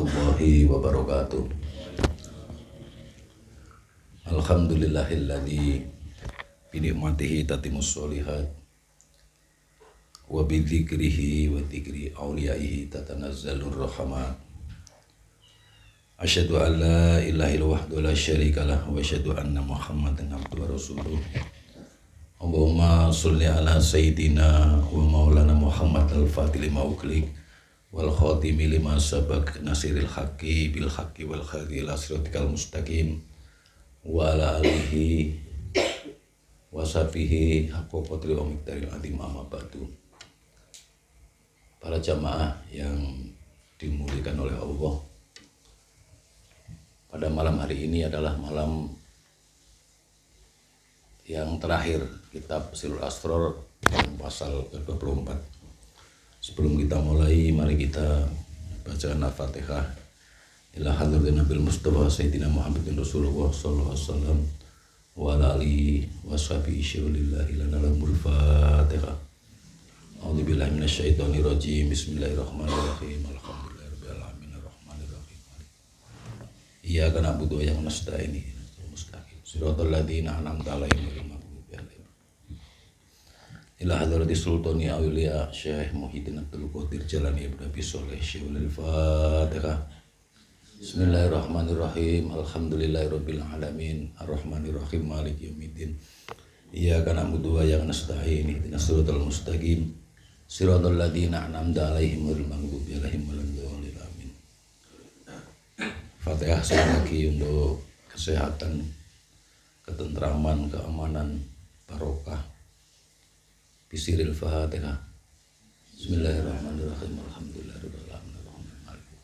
warahmatullahi wabarakatuh. Alhamdulillahilladzi bi ni'matihi tatimmus sholihat wa bi dzikrihi wa dzikri auliyaihi tatanazzalur rahmat. Asyhadu an la ilaha illallah wahdahu la syarikalah wa asyhadu anna Muhammadan abduhu wa rasuluh. Allahumma sholli ala sayyidina wa maulana Muhammad al-Fatih lima ughliq wal khatimi lima sabaq nasiril haqqi bil haqqi wal hadi ila siratikal mustaqim wa ala alihi wa sahbihi haqqa qadri wa miqdaril azim amma ba'du. Para jamaah yang dimuliakan oleh Allah, pada malam hari ini adalah malam yang terakhir kitab Silul Asrar pasal ke-24. Sebelum kita mulai, mari kita bacaan Al-Fatihah. Ila hadratin Nabil Mustafa Sayyidina Muhammadin Rasulullah sallallahu alaihi wasallam wa ala alihi wa sahbihi syirlillahi lana lamul Fatihah. A'udzu billahi minasyaitonir rajim. Bismillahirrahmanirrahim. Alhamdulillahirabbil alamin arrahmanir rahim. Iyyaka na'budu wa iyyaka nasta'in. Shiratal ladzina an'amta 'alaihim ghairil maghdubi 'alaihim. Ila hadrati sultani auliya Syekh Muhyiddin Abdul Qadir Jalani Ibnu Abi Sholeh Syaikhul Fatihah. Bismillahirrahmanirrahim. Alhamdulillahirabbil alamin arrahmanir rahim maliki yaumiddin. Iyyaka na'budu wa iyyaka nasta'in. Ihdinas siratal mustaqim. Shiratal ladzina an'amta 'alaihim ghairil maghdubi 'alaihim waladdallin. Amin. Fatihah sekali lagi untuk kesehatan, ketentraman, keamanan, barokah. Bisiril Fatihah. Bismillahirrahmanirrahim. Alhamdulillahirabbil alamin arrahmanir rahim.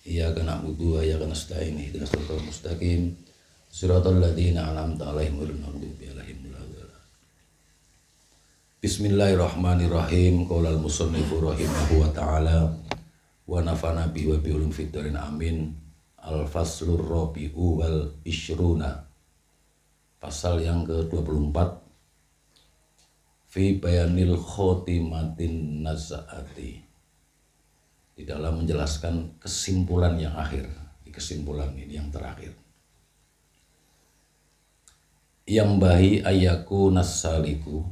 Iyyaka na'budu wa iyyaka nasta'in. Ihdinas siratal mustaqim. Shiratal ladzina an'amta 'alaihim ghairil maghdubi 'alaihim waladdallin. Bismillahirrahmanirrahim. Qaulal musannifu rahimahu wa ta'ala wa nafa'ana bihi wa bi ulum fid darin amin. Al-faslur rabi'u wal isyruna. Pasal yang ke-24 fi bayanil khotimatin nazaati, di dalam menjelaskan kesimpulan yang akhir. Di kesimpulan ini yang terakhir, yang bahi ayaku nasaliku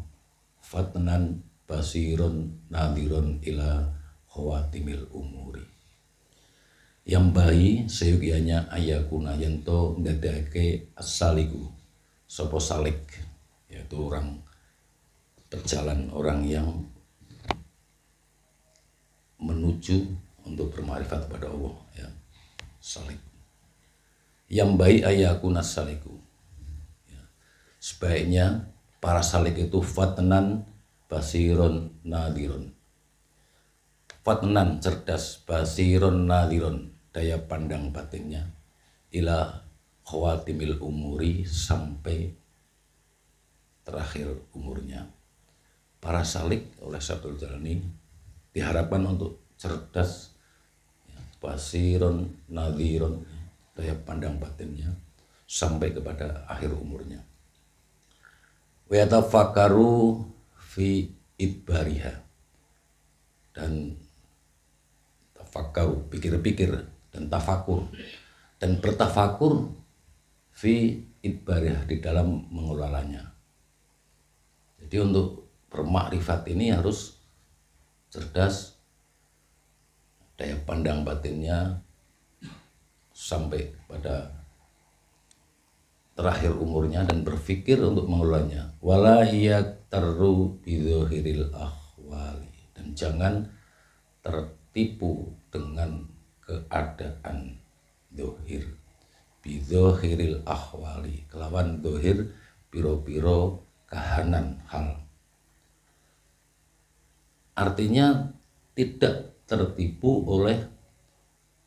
fatnan basiron nadiron ila khawatimil umuri. Yang bahi seyugianya ayakuna yanto ndadake asaliku sopo salik, yaitu orang berjalan, orang yang menuju untuk bermarifat kepada Allah, ya, salik. Yang baik ayakuna saliku, ya, sebaiknya para salik itu fatnan basiron nadiron. Fatnan cerdas, basiron nadiron daya pandang batinnya, ila khawatimil umuri sampai terakhir umurnya. Para salik oleh Sabtul Jalani diharapkan untuk cerdas, ya, basiron nadhiron, daya pandang batinnya sampai kepada akhir umurnya. Wa yatafakkaru fi idbariha, dan tafakkaru, pikir-pikir, dan tafakur, dan bertafakur fi idbariha, di dalam mengelolanya. Jadi untuk bermakrifat ini harus cerdas, daya pandang batinnya sampai pada terakhir umurnya, dan berpikir untuk mengelolanya. Wala yaktaru bidzohiril ahwali, dan jangan tertipu dengan keadaan dohir. Bidzohiril ahwali, kelawan dohir piro-piro kahanan hal. Artinya tidak tertipu oleh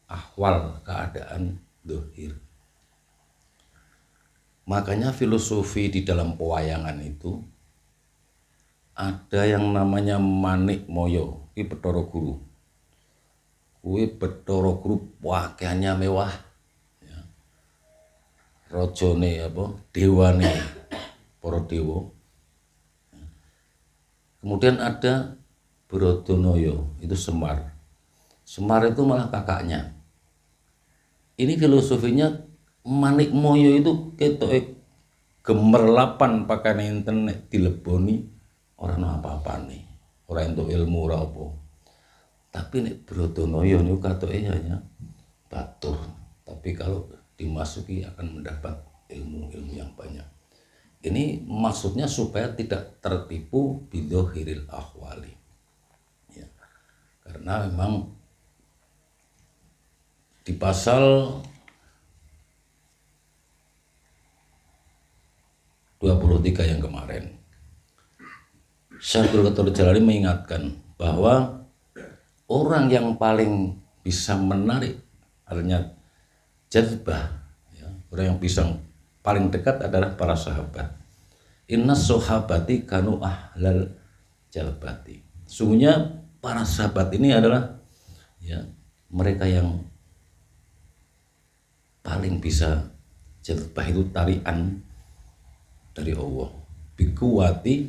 ahwal, keadaan dohir. Makanya filosofi di dalam pewayangan itu ada yang namanya manik moyo. Ini Bathara Guru. Kuwi Bathara Guru pakaiannya mewah, ya. Rajane apa? Dewane para dewa. Kemudian ada Brodonaya, itu Semar. Semar itu malah kakaknya. Ini filosofinya Manik Moyo itu ketoke gemerlapan pakai internet dileboni orang apa-apa nih. Orang untuk ilmu ora apa. Tapi nek Brodonoyo niku katoke hanya batur. Tapi kalau dimasuki akan mendapat ilmu-ilmu yang banyak. Ini maksudnya supaya tidak tertipu bidohiril ahwali. Ya. Karena memang di pasal 23 yang kemarin, Syaikhul Qadir Jalali mengingatkan bahwa orang yang paling bisa menarik, artinya jazbah, ya, orang yang bisa paling dekat adalah para sahabat. Inna sahabati kanu ahlal jalbati. Sungguhnya para sahabat ini adalah ya mereka yang paling bisa jazbah, itu tarian dari Allah. Bikuwati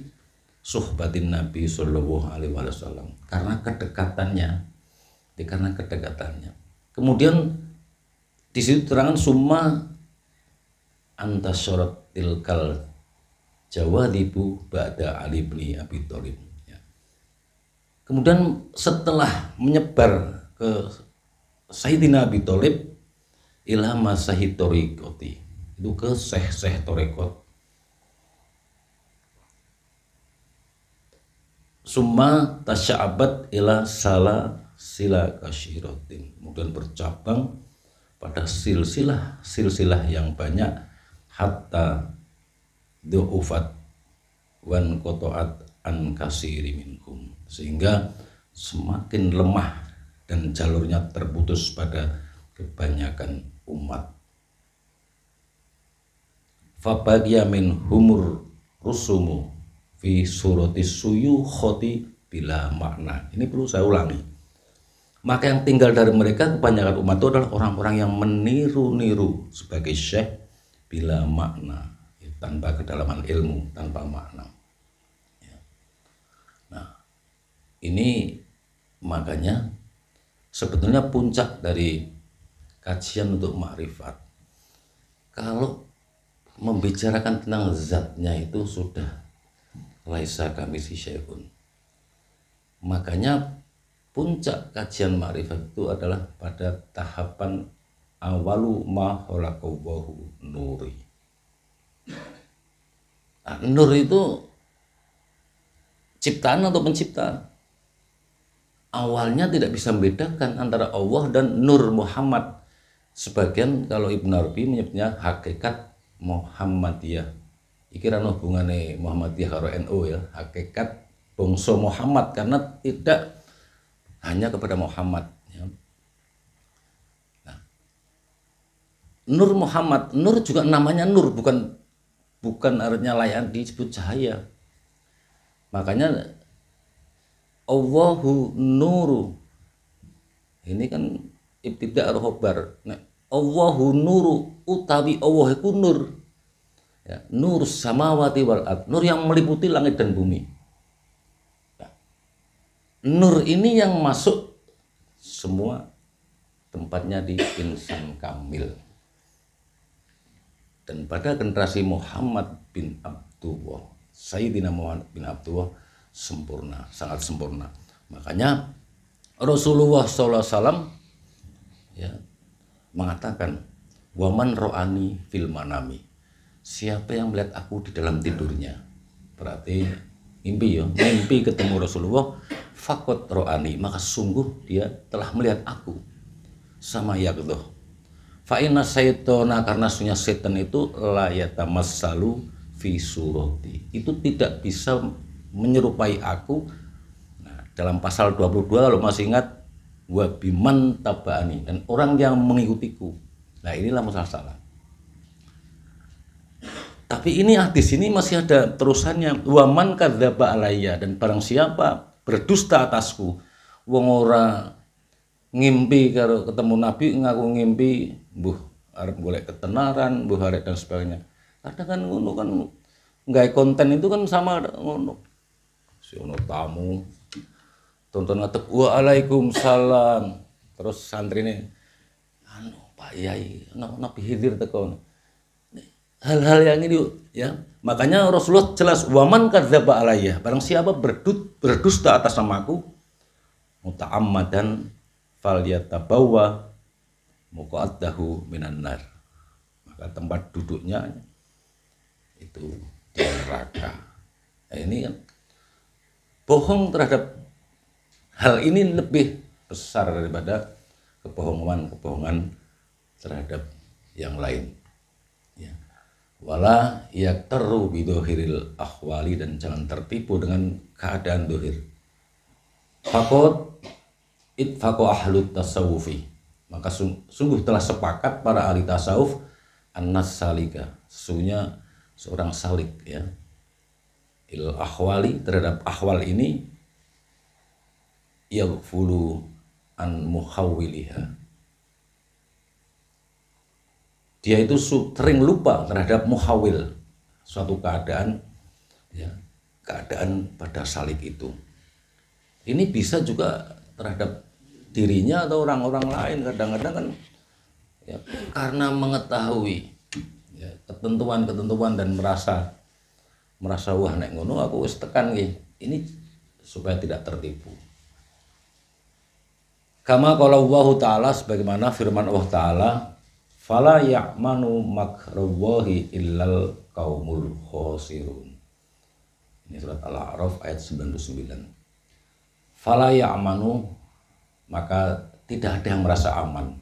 suhbatin Nabi Sallallahu Alaihi Wasallam, karena kedekatannya. Kemudian di situ terangan summa antasyarat tilkal jawadibu ba'da Ali bin Abi Thalib. Ya. Kemudian setelah menyebar ke Sayyidina Abi Thalib ila masahid torikoti, itu ke syekh torekot. Summa tasya'abat ila sala sila kasyirotin, kemudian bercabang pada silsilah yang banyak, hatta du'ufat wan kotoat an kasiri minkum, sehingga semakin lemah dan jalurnya terputus pada kebanyakan umat. Fabagiya min humur rusumu fi surati suyukhoti bila makna. Ini perlu saya ulangi. Maka yang tinggal dari mereka kebanyakan umat itu adalah orang-orang yang meniru-niru sebagai syekh bila makna, ya, tanpa kedalaman ilmu, tanpa makna. Ya. Nah, ini makanya sebetulnya puncak dari kajian untuk makrifat, kalau membicarakan tentang zatnya itu sudah laisa kamisi syai'un. Makanya puncak kajian makrifat itu adalah pada tahapan awalu ma khalaqallahu nuri. Nah, nur itu ciptaan atau pencipta. Awalnya tidak bisa membedakan antara Allah dan Nur Muhammad. Sebagian kalau Ibnu Arabi menyebutnya hakikat Muhammadiyah. Iki ra hubungane Muhammadiyah karo NU ya, hakikat bangsa Muhammad, karena tidak hanya kepada Muhammad ya. Nah, Nur Muhammad, Nur juga namanya Nur, bukan artinya layak disebut cahaya. Makanya Allahu nuru, ini kan ibtidak al-khobar. Nah, Allahu nuru utawi Allah iku nur. Ya, nur samawati wal ard, nur yang meliputi langit dan bumi. Ya. Nur ini yang masuk semua tempatnya di insan kamil. Dan pada generasi Muhammad bin Abdullah, Sayyidina Muhammad bin Abdullah, sempurna, sangat sempurna. Makanya Rasulullah SAW ya, mengatakan, waman ro'ani fil manami, siapa yang melihat aku di dalam tidurnya, berarti mimpi ya, mimpi ketemu Rasulullah, fakot ro'ani, maka sungguh dia telah melihat aku sama yakdoh. Fa'inna syaitona, karena sunya setan itu layatamassalu fi surati, itu tidak bisa menyerupai aku. Nah, dalam pasal 22 kalau masih ingat, wa biman tabani, dan orang yang mengikutiku. Nah, inilah masalah. Tapi ini hadis ini masih ada terusannya, wa man kadzdzaba alayya, dan barang siapa berdusta atasku. Wong ora ngimpi karo ketemu Nabi, ngaku ngimpi mbuh arep golek ketenaran, mbuh arek dan sebagainya. Kadang kan ngono kan, nggawe konten itu kan sama ngono. Si ono tamu tonton ngatek waalaikumsalam, Terus santri ini, Pak Yai, Nabi Khidir teko. Hal-hal yang ini ya. Makanya Rasulullah jelas waman kadzdzaba alayya, barang siapa berdusta atas namaku muta'ammadan falyatabawwa muqaddahu minan nar. Maka tempat duduknya itu di neraka. Nah, ini kan bohong terhadap hal ini lebih besar daripada kebohongan terhadap yang lain. Ya. Wala yaktaru bidohiril ahwali, dan jangan tertipu dengan keadaan dohir. Fakot itfaqo ahlut tasawufi, maka sungguh telah sepakat para ahli tasawuf annas salika, sesungguhnya seorang salik ya, il ahwali, terhadap ahwal ini, yaghfulu an muhawwiliha, dia itu sering lupa terhadap muhawil, suatu keadaan ya, keadaan pada salik itu. Ini bisa juga terhadap dirinya atau orang-orang lain. Kadang-kadang kan ya, karena mengetahui ya, ketentuan dan merasa wah nek ngono aku wis tekan nggih. Ini supaya tidak tertipu. Kama qala Allah Ta'ala, sebagaimana firman Allah Ta'ala, fala ya'manu makrallahi illal qaumul khosirun. Ini surat Al-A'raf ayat 99. Fala ya'manu, maka tidak ada yang merasa aman.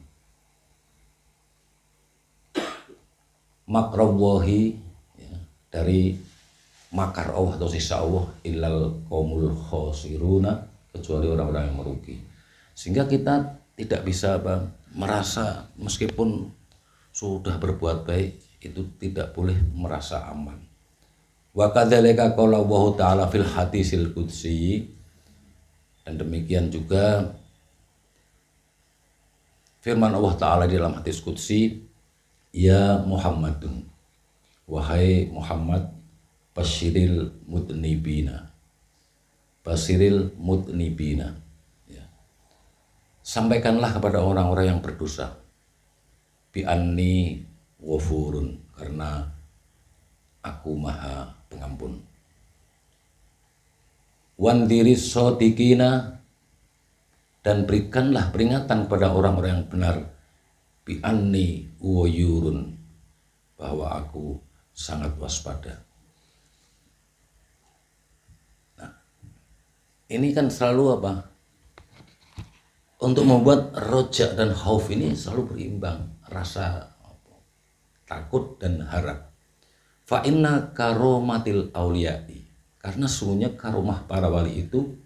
Makrallahi ya, dari makar Allah atau sisa Allah, illal qaumul khosiruna, kecuali orang-orang yang merugi. Sehingga kita tidak bisa merasa meskipun sudah berbuat baik itu tidak boleh merasa aman. Wa kadzalika qala Allah Ta'ala fil hadisil qudsi, dan demikian juga firman Allah Ta'ala di dalam hadis qudsi, ya Muhammadun, wahai Muhammad, basyiril mudnibina, ya. Sampaikanlah kepada orang-orang yang berdosa, bi anni ghafurun, karena aku maha pengampun. Wandiri sodikina, dan berikanlah peringatan kepada orang-orang yang benar, bi anni wayurun, bahwa aku sangat waspada. Nah, ini kan selalu apa? Untuk membuat rojak dan khauf ini selalu berimbang, rasa takut dan harap. Fa inna karomatil auliyai, karena sungguhnya karomah para wali itu,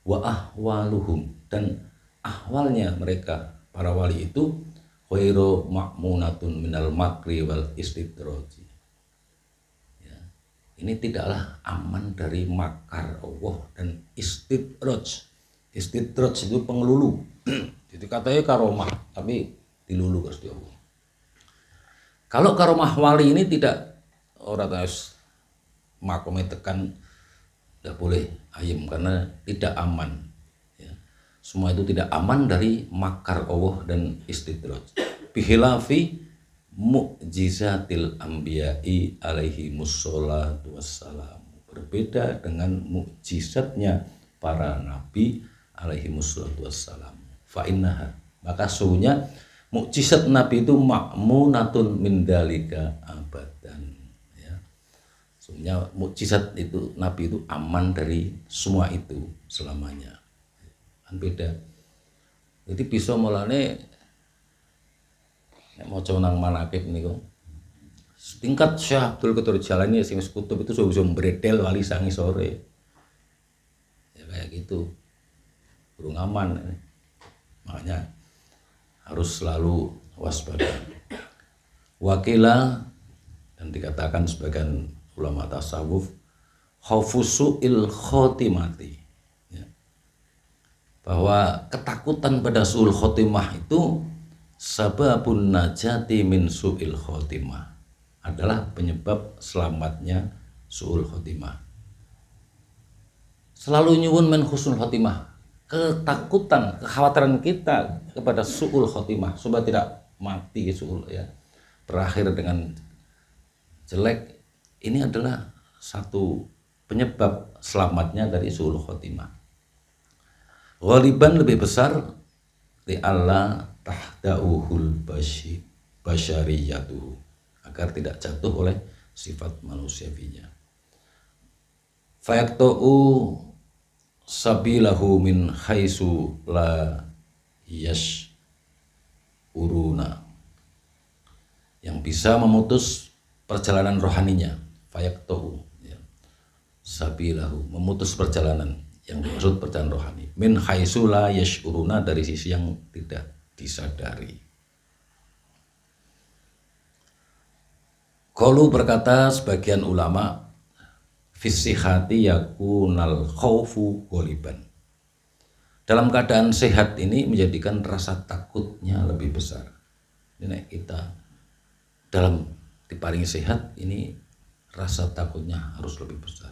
wa ahwaluhum, dan ahwalnya mereka para wali itu, khairu ma'munatun minal makri wal istidraji. Ya, ini tidaklah aman dari makar Allah dan istidraj. Istidraj itu pengelulu. Jadi katanya karomah, tapi dilulu Gusti Allah. Kalau karomah wali ini tidak, orang harus makomnya tekan, tidak boleh ayem karena tidak aman. Ya. Semua itu tidak aman dari makar Allah dan istidraj. Bihilafi mu'jizatil anbiya'i alaihi musholatu wassalam, berbeda dengan mukjizatnya para nabi alaihi musholatu wassalam. Fa'innaha, maka sesungguhnya mukjizat Nabi itu ma'munatun min dalika abadan. Ya. Sesungguhnya mukjizat itu Nabi itu aman dari semua itu selamanya. Kan beda. Jadi bisa mulane nek maca nang manakib niku. Tingkat Syekh Abdul Qadir Jailani sing kutub itu sudah bisa mbredel wali sangi sore. Ya kayak gitu. Burung aman. Makanya harus selalu waspada. Wakila, dan dikatakan sebagian ulama tasawuf, khaufusu'il khotimati, ya, bahwa ketakutan pada su'ul khotimah itu sababun najati min su'il khotimah, adalah penyebab selamatnya su'ul khotimah. Selalu nyuwun men husnul khotimah, ketakutan, kekhawatiran kita kepada su'ul khotimah, supaya tidak mati su'ul, ya, berakhir dengan jelek, ini adalah satu penyebab selamatnya dari su'ul khotimah. Ghaliban lebih besar li Allah tahda'uhul basyariyatuhu, agar tidak jatuh oleh sifat manusiawinya. Fayaqta'u sabilahu min haitsu la yash'uruna, yang bisa memutus perjalanan rohaninya. Fayaqta'u, ya, sabilahu, memutus perjalanan, yang dimaksud perjalanan rohani, min haitsu la yash'uruna, dari sisi yang tidak disadari. Qalu, berkata sebagian ulama, fisihati yakunal khaufu ghaliban, dalam keadaan sehat ini menjadikan rasa takutnya lebih besar. Ini kita dalam diparingi sehat ini rasa takutnya harus lebih besar.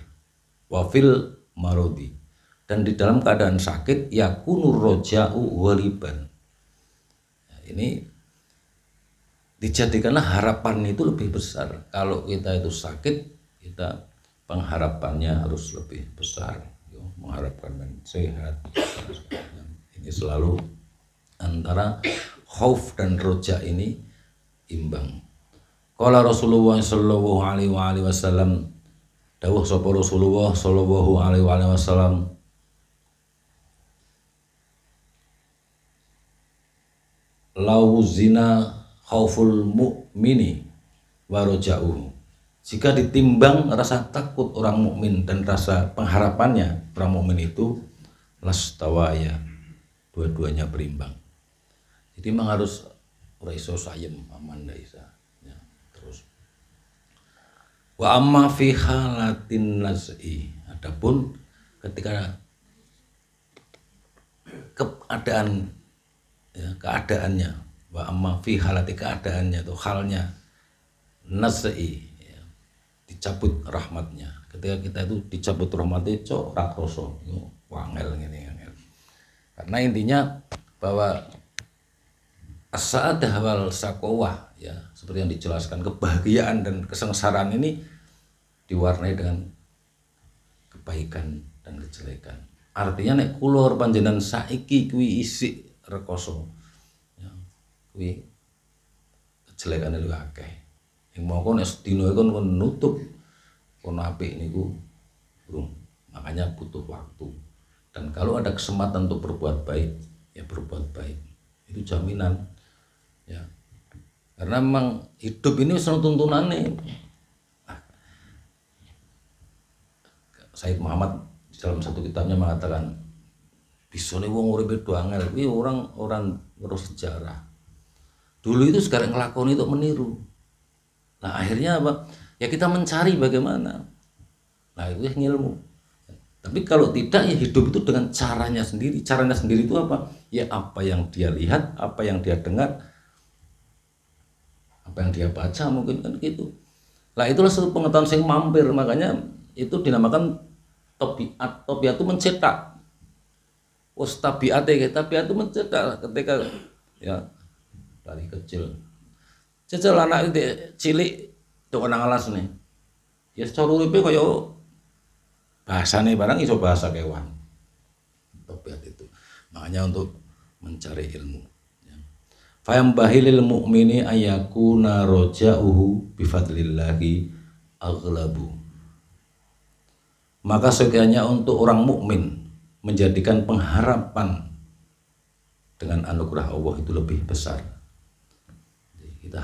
Wafil marodi, dan di dalam keadaan sakit yakunur roja'u ghaliban, ini dijadikanlah harapan itu lebih besar. Kalau kita itu sakit, kita pengharapannya harus lebih besar, mengharapkan sehat. Ini selalu antara khauf dan roja ini imbang. Qala Rasulullah sallallahu alaihi wasallam, dawuh sapa Rasulullah sallallahu alaihi wasallam, lau zina khauful mu'mini wa roja'uhu, jika ditimbang rasa takut orang mukmin dan rasa pengharapannya orang mukmin itu, lastawaya, dua-duanya berimbang. Jadi memang harus raiso sayem aman daisa, ya. Terus wa amma fi halatin laz'i, adapun ketika keadaan, ya, keadaannya, wa amma fi halati, keadaannya atau halnya naz'i, ya, dicabut rahmatnya. Ketika kita itu dicabut rahmatnya, cok rakroso, wangel gini, angel. Karena intinya bahwa as-sa'adah wal saqawah, ya, seperti yang dijelaskan, kebahagiaan dan kesengsaraan ini diwarnai dengan kebaikan dan kejelekan. Artinya nek kula panjenengan saiki kuwi isik rekoso, ya, kuwi kejelekane luwih akeh. Yang mau kon sedina kon nutup kon apik niku burung. Makanya butuh waktu. Dan kalau ada kesempatan untuk berbuat baik, ya berbuat baik. Itu jaminan, ya. Karena memang hidup ini wis tuntunane. Said Muhammad dalam satu kitabnya mengatakan, bisane wong uripe do angel kuwi orang ngurus sejarah. Dulu itu sekarang ngelakoni itu meniru. Nah, akhirnya apa? Ya kita mencari bagaimana. Nah, itu ilmu. Tapi kalau tidak, ya hidup itu dengan caranya sendiri. Caranya sendiri itu apa? Ya apa yang dia lihat, apa yang dia dengar, apa yang dia baca, mungkin kan gitu. Lah itulah satu pengetahuan yang mampir. Makanya itu dinamakan tabiat. Tabiat itu mencetak. Tabiat itu mencetak. Ketika ya dari kecil anak itu cilik tok nang alas nih. Ya cara uripe kaya bahasane barang iso bahasa kewan. Tabiat itu. Makanya untuk mencari ilmu, ya. Fa yambahilil mu'mini ayakuna roja'uhu bifadlillahi aghlabu. Maka sekiannya untuk orang mukmin menjadikan pengharapan dengan anugerah Allah itu lebih besar. Kita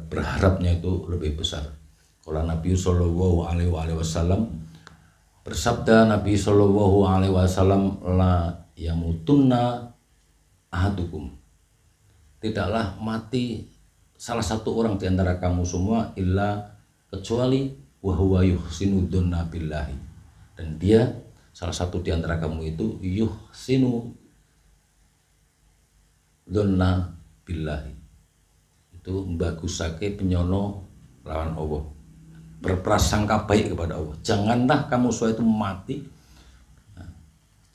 berharapnya itu lebih besar. Kalau Nabi Sallallahu Alaihi Wasallam bersabda, Nabi Sallallahu Alaihi Wasallam, la yamutunna ahadukum, tidaklah mati salah satu orang di antara kamu semua illa kecuali wahwa yuhsinu dzanna billahi, dan dia salah satu di antara kamu itu yuhsinu dzanna billahi, itu mbagusake penyono lawan Allah, berprasangka baik kepada Allah. Janganlah kamu semua itu mati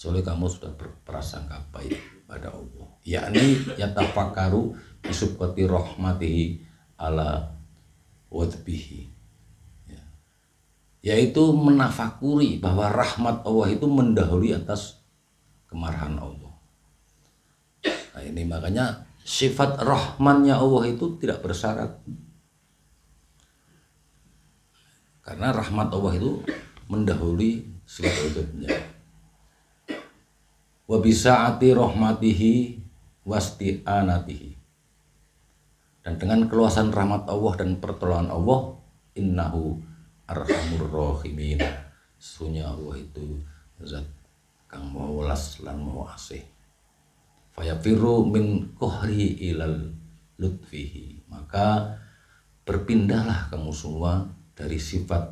kecuali kamu sudah berprasangka baik pada Allah, yakni yatafakkaru bisubqati rahmatihi ala wadbihi, yaitu menafakuri bahwa rahmat Allah itu mendahului atas kemarahan Allah. Nah ini makanya sifat rahmannya Allah itu tidak bersyarat, karena rahmat Allah itu mendahului sifat wujudnya. Wa bisaati rahmatihi wasti'anatihi, dan dengan keluasan rahmat Allah dan pertolongan Allah, innahu arhamur rahimin, sesungguhnya Allah itu zat kang maha welas lan maha asih. Fayafiru min kohri ilal lutfihi, maka berpindahlah kamu semua dari sifat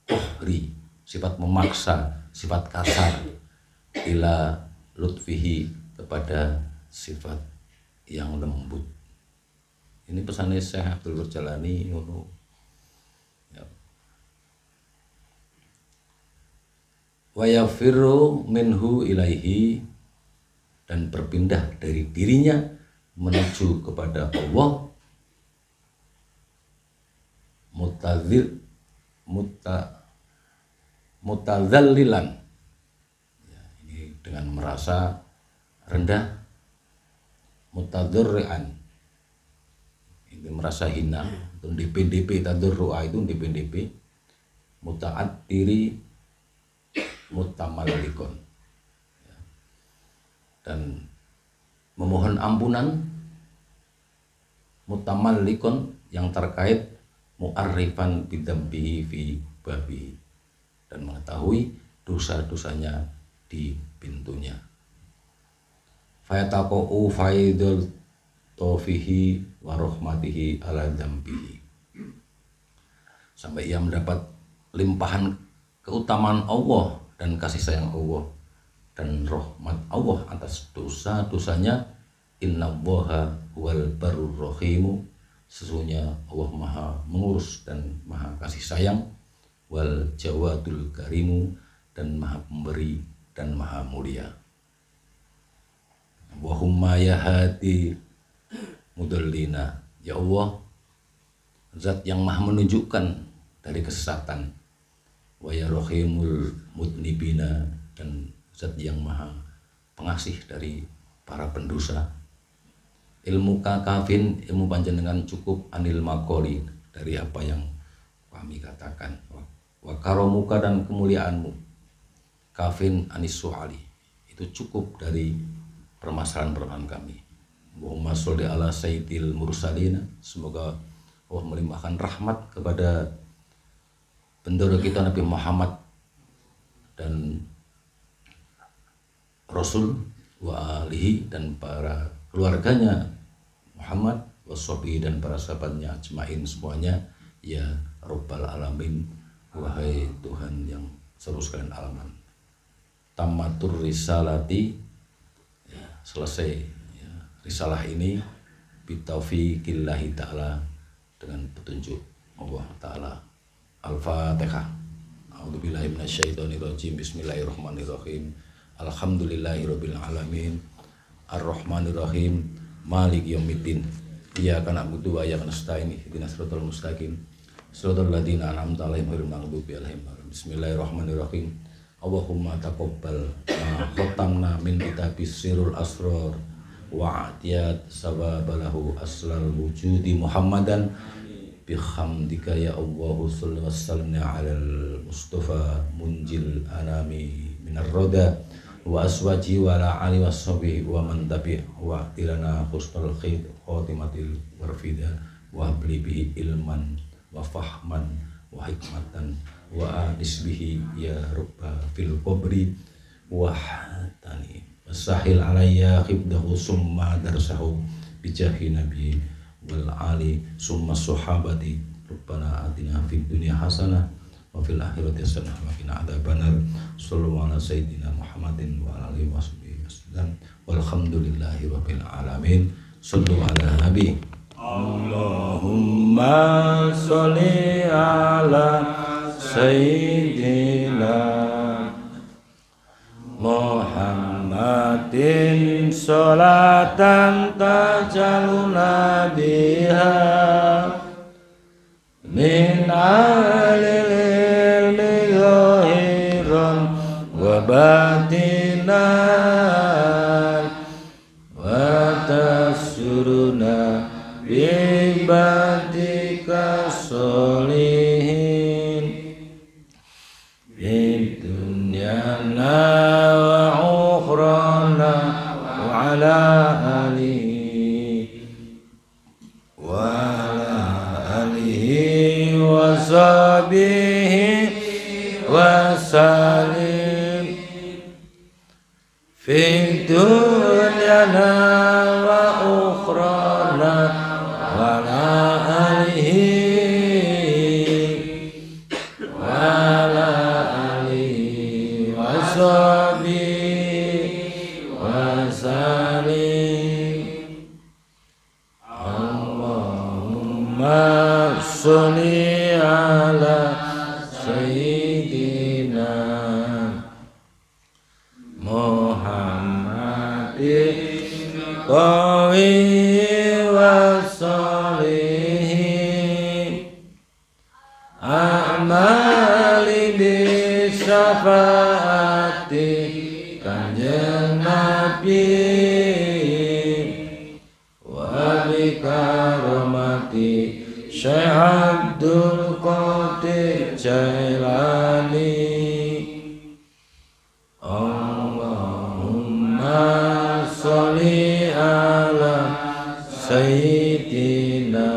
kohri, sifat memaksa, sifat kasar, ila lutfihi, kepada sifat yang lembut. Ini pesannya Syekh Abdul Jalani ngono. Ya. Wa yafiru minhu ilaihi, dan berpindah dari dirinya menuju kepada Allah, mutadzallilan, ya, ini dengan merasa rendah, mutadzarrian, ini merasa hina, itu DPDP, tadzarru'a itu DPDP, muta'addiri, mutamallikon, ya, dan memohon ampunan, mutamallikon, yang terkait mu'arrifan bidambihi fi babi, dan mengetahui dosa-dosanya di pintunya. Fayataqa'u faidul taufihi wa rahmatihi ala dambihi, sampai ia mendapat limpahan keutamaan Allah dan kasih sayang Allah dan rahmat Allah atas dosa-dosanya. Innallaha huwal barur rahimu, sesungguhnya Allah maha mengurus dan maha kasih sayang, wal jawadul karimu, dan maha pemberi dan maha mulia. Wahumma ya hati mudallina, ya Allah zat yang maha menunjukkan dari kesesatan, wa ya rahimul mudnibina, dan zat yang maha pengasih dari para pendosa. Ilmu kafin, ilmu panjenengan cukup, anil makoli, dari apa yang kami katakan. Wa karomuka, dan kemuliaanmu, kafin anis su'ali, itu cukup dari permasalahan-permasalahan kami. Allahumma sholli ala sayyidil mursalin, semoga Allah melimpahkan rahmat kepada bendera kita Nabi Muhammad dan Rasul, wa alihi, dan para keluarganya Muhammad, washabi, dan para sahabatnya ajmain semuanya, ya Rabbal Alamin, wahai Tuhan yang seluruh sekalian alaman. Tamatur risalati, ya, selesai ya, risalah ini bitaufiqillahi ta'ala, dengan petunjuk Allah Ta'ala. Al-Fatihah. A'udzubillahi minasyaitonirrajim. Bismillahirrahmanirrahim. Alhamdulillahirabbil alamin. Ar-Rahmanirrahim. Maliki yaumiddin. Iyyaka na'budu wa iyyaka nasta'in. Ihdinas siratal mustaqim. Shiratal ladzina an'amta 'alaihim ghairil maghdubi 'alaihim waladdallin. Bismillahirrahmanirrahim. Allahumma taqabbal ma khatamna min kitabis sirrul asrar wa atiyat sababalahu aslal wujudi Muhammadan bihamdika ya Allah. Shalli wa sallim 'alal Mustafa munjil anami minar roda wa aswaji wa ala ali washabihi wa man tabi' wa tirana husnul khotimatil warfida wa habli bihi ilman wa fahman wa hikmatan wa anis bihi ya rubba fil qabri wa hatani wasahil alayya khibdahu summa darsahu bijahi nabi wal ali summa sahabati. Rabbana atina fid dunya hasanah wa fil akhirati hasanah wa qina adzabannar. Shallallahu ala sayyidina Muhammadin wa alihi wasallam. Walhamdulillahi rabbil alamin. Sallu ala nabi. Allahumma sholli ala sayyidina Muhammad ummatin sholatan tajaluna biha min alil ilmi zahiran wa batinan wa tasuruna bibadika solihin di dunyana wa ukhrana wa ala alihi wa sahbihi wa salim fi dunyana wa ukhrana wa ala alihi Allahumma sholli ala sayyidina Muhammadin qawi wa solihin amali bi syafaati kanjeng Nabi wa bi karomati Syekh Abdul Qadir Jailani. Allahumma sholli ala sayyidina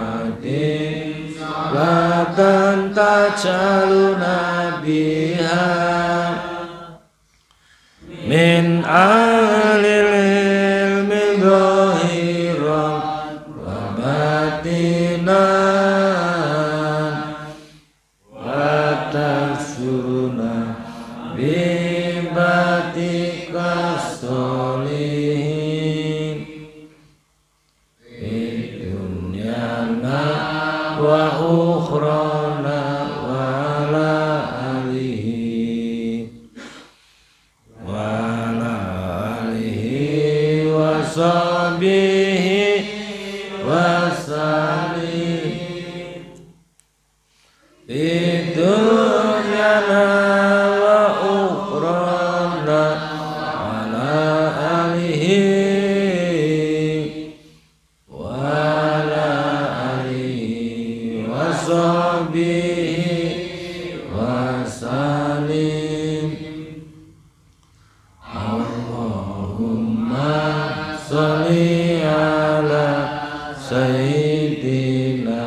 Muhammadin salatan tajaluna biha min alil ilmi zahiran wa batinan wa tasuruna bibatika solihin fi dunyana wa ukhrana wa ala alihi wa sahbihi wa salim fi dunyana wa ukhrana ala alihi wa ala alihi wa sahbihi wa salim. Allahumma sholli ala sayyidina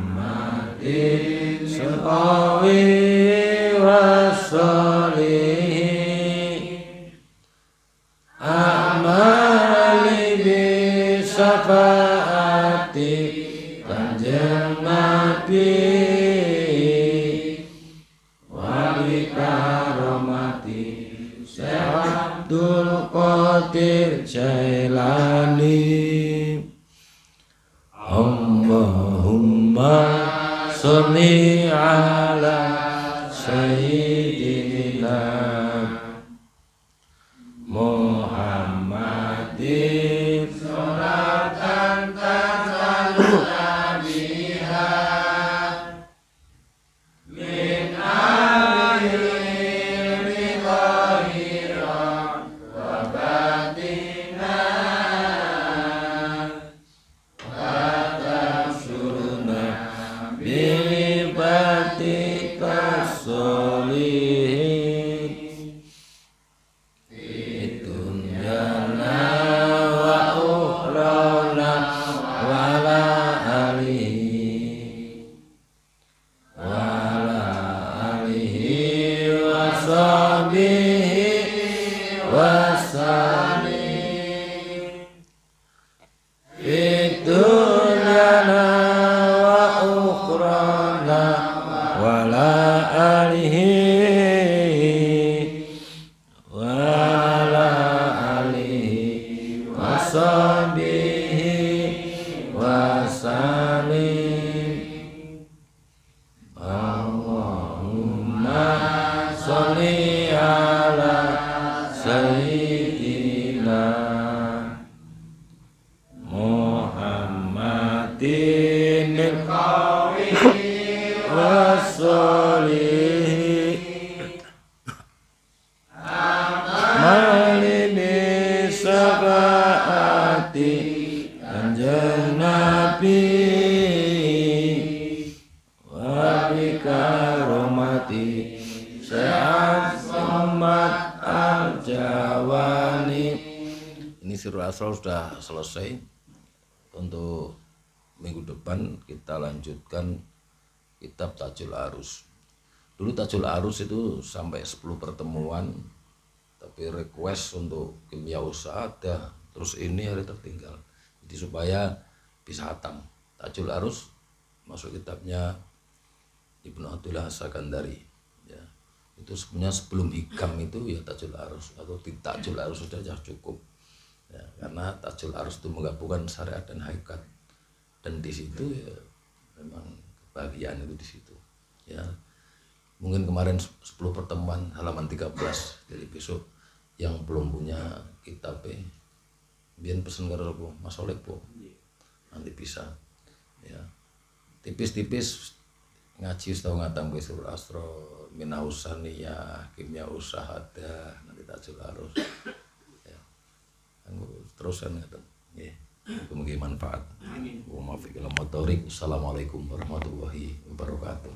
Muhammadin qawi wa solihin amali bi syafaati kanjeng Nabi Syekh Abdul Qadir Jailani. Allahumma sholli ala sayyidina Muhammadin sholatan tajaluna biha min bibatika solihin fi dunyana wa ukhrana wa ala alihi wa sahbihi wa salim fi dunyana wa ukhrana wa ala alihi wa ala alihi wa sahbihi wa salim. jawani. Ini Sirrul Asrar sudah selesai. Untuk minggu depan kita lanjutkan kitab Tajul Arus. Dulu Tajul Arus itu sampai 10 pertemuan, tapi request untuk kimia usaha ada, terus ini hari tertinggal. Jadi supaya bisa hatam Tajul Arus masuk kitabnya Ibnu Athaillah As-Sakandari ya. Itu sebenarnya sebelum hikam itu ya Tajul Arus, atau Tajul Arus sudah cukup ya, karena Tajul Arus itu menggabungkan syariat dan hakikat, dan di situ ya memang kebahagiaan itu di situ ya. Mungkin kemarin 10 pertemuan halaman 13, jadi besok yang belum punya kitab biar pesen karo Mas Oleh po, nanti bisa ya, tipis-tipis ngaji tahu ngatam Sirrul Asrar, Minahus Saniyah, kimia usaha ada, nanti Tajul Arus ya. Teruskan ngatam nggih. Mugi manfaat. Wa ma fi Assalamualaikum warahmatullahi wabarakatuh.